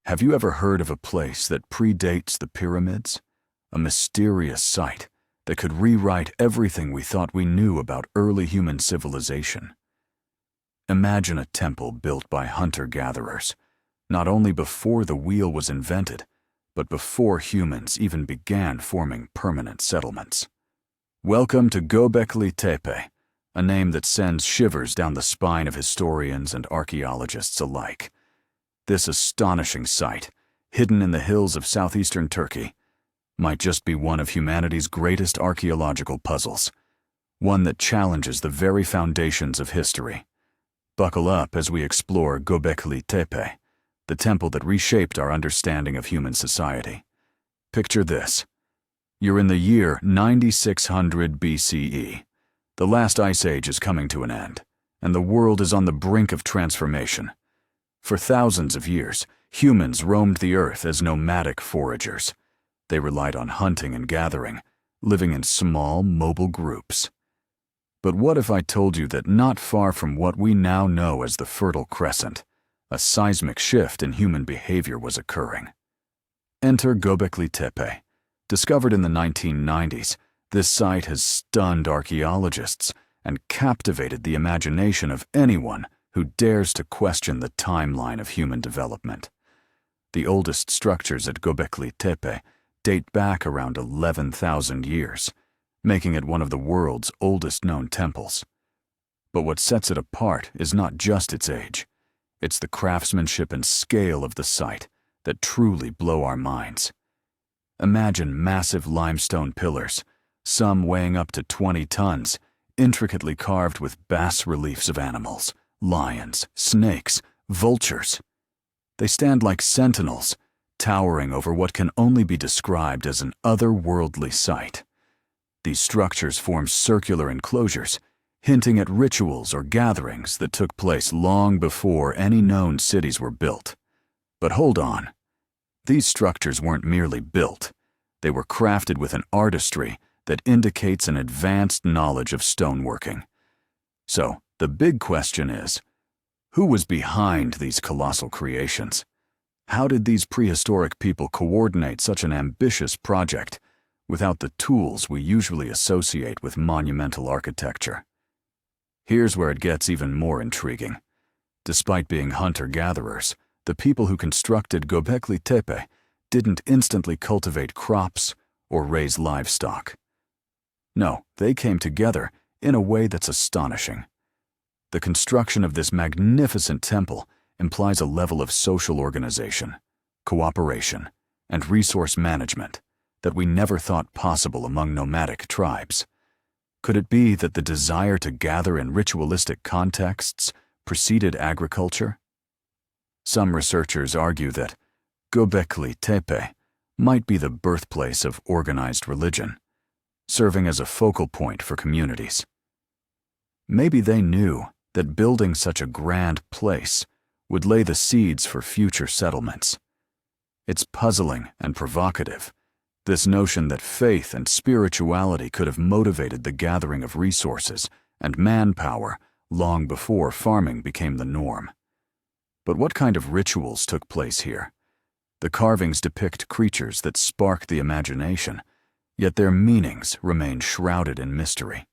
Have you ever heard of a place that predates the pyramids? A mysterious site that could rewrite everything we thought we knew about early human civilization. Imagine a temple built by hunter-gatherers, not only before the wheel was invented, but before humans even began forming permanent settlements. Welcome to Göbekli Tepe, a name that sends shivers down the spine of historians and archaeologists alike. This astonishing site, hidden in the hills of southeastern Turkey, might just be one of humanity's greatest archaeological puzzles, one that challenges the very foundations of history. Buckle up as we explore Göbekli Tepe, the temple that reshaped our understanding of human society. Picture this. You're in the year 9600 BCE. The last ice age is coming to an end, and the world is on the brink of transformation. For thousands of years, humans roamed the earth as nomadic foragers. They relied on hunting and gathering, living in small, mobile groups. But what if I told you that not far from what we now know as the Fertile Crescent, a seismic shift in human behavior was occurring? Enter Göbekli Tepe. Discovered in the 1990s, this site has stunned archaeologists and captivated the imagination of anyone who dares to question the timeline of human development. The oldest structures at Göbekli Tepe date back around 11,000 years, making it one of the world's oldest known temples. But what sets it apart is not just its age. It's the craftsmanship and scale of the site that truly blow our minds. Imagine massive limestone pillars, some weighing up to 20 tons, intricately carved with bas-reliefs of animals, lions, snakes, vultures. They stand like sentinels, towering over what can only be described as an otherworldly sight. These structures form circular enclosures, hinting at rituals or gatherings that took place long before any known cities were built. But hold on. These structures weren't merely built. They were crafted with an artistry that indicates an advanced knowledge of stoneworking. So, the big question is, who was behind these colossal creations? How did these prehistoric people coordinate such an ambitious project without the tools we usually associate with monumental architecture? Here's where it gets even more intriguing. Despite being hunter-gatherers, the people who constructed Göbekli Tepe didn't instantly cultivate crops or raise livestock. No, they came together in a way that's astonishing. The construction of this magnificent temple implies a level of social organization, cooperation, and resource management that we never thought possible among nomadic tribes. Could it be that the desire to gather in ritualistic contexts preceded agriculture? Some researchers argue that Göbekli Tepe might be the birthplace of organized religion, serving as a focal point for communities. Maybe they knew that building such a grand place would lay the seeds for future settlements. It's puzzling and provocative, this notion that faith and spirituality could have motivated the gathering of resources and manpower long before farming became the norm. But what kind of rituals took place here? The carvings depict creatures that spark the imagination, yet their meanings remain shrouded in mystery.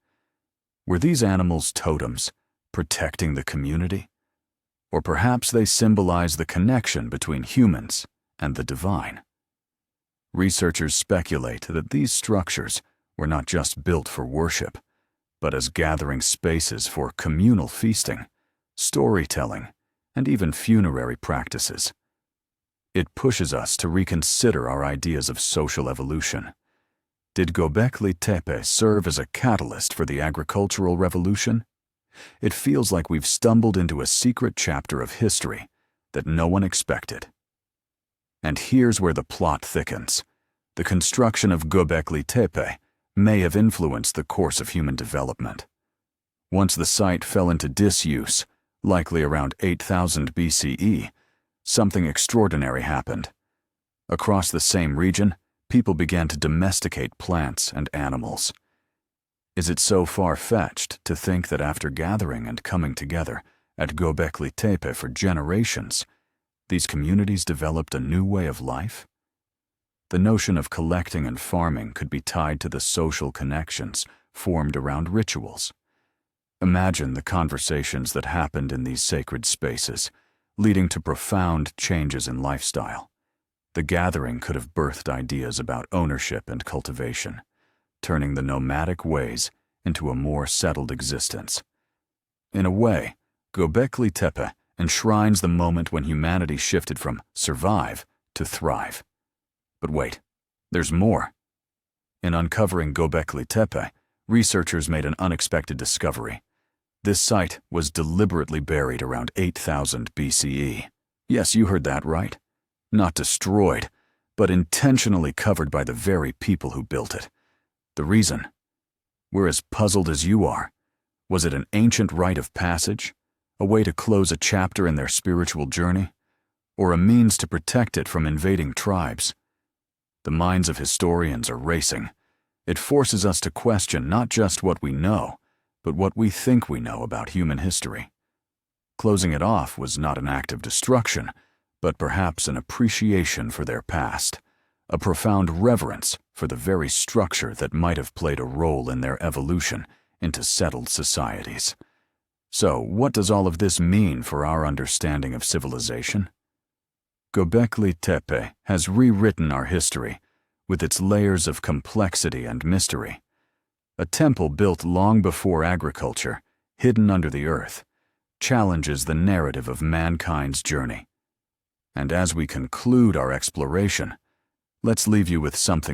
Were these animals totems, protecting the community? Or perhaps they symbolize the connection between humans and the divine? Researchers speculate that these structures were not just built for worship, but as gathering spaces for communal feasting, storytelling, and even funerary practices. It pushes us to reconsider our ideas of social evolution. Did Göbekli Tepe serve as a catalyst for the agricultural revolution? It feels like we've stumbled into a secret chapter of history that no one expected. And here's where the plot thickens. The construction of Göbekli Tepe may have influenced the course of human development. Once the site fell into disuse, likely around 8000 BCE, something extraordinary happened. Across the same region, people began to domesticate plants and animals. Is it so far-fetched to think that after gathering and coming together at Göbekli Tepe for generations, these communities developed a new way of life? The notion of collecting and farming could be tied to the social connections formed around rituals. Imagine the conversations that happened in these sacred spaces, leading to profound changes in lifestyle. The gathering could have birthed ideas about ownership and cultivation, turning the nomadic ways into a more settled existence. In a way, Göbekli Tepe enshrines the moment when humanity shifted from survive to thrive. But wait, there's more. In uncovering Göbekli Tepe, researchers made an unexpected discovery. This site was deliberately buried around 8000 BCE. Yes, you heard that right. Not destroyed, but intentionally covered by the very people who built it. The reason? We're as puzzled as you are. Was it an ancient rite of passage? A way to close a chapter in their spiritual journey? Or a means to protect it from invading tribes? The minds of historians are racing. It forces us to question not just what we know, but what we think we know about human history. Closing it off was not an act of destruction, but perhaps an appreciation for their past, a profound reverence for the very structure that might have played a role in their evolution into settled societies. So, what does all of this mean for our understanding of civilization? Göbekli Tepe has rewritten our history with its layers of complexity and mystery. A temple built long before agriculture, hidden under the earth, challenges the narrative of mankind's journey. And as we conclude our exploration, let's leave you with something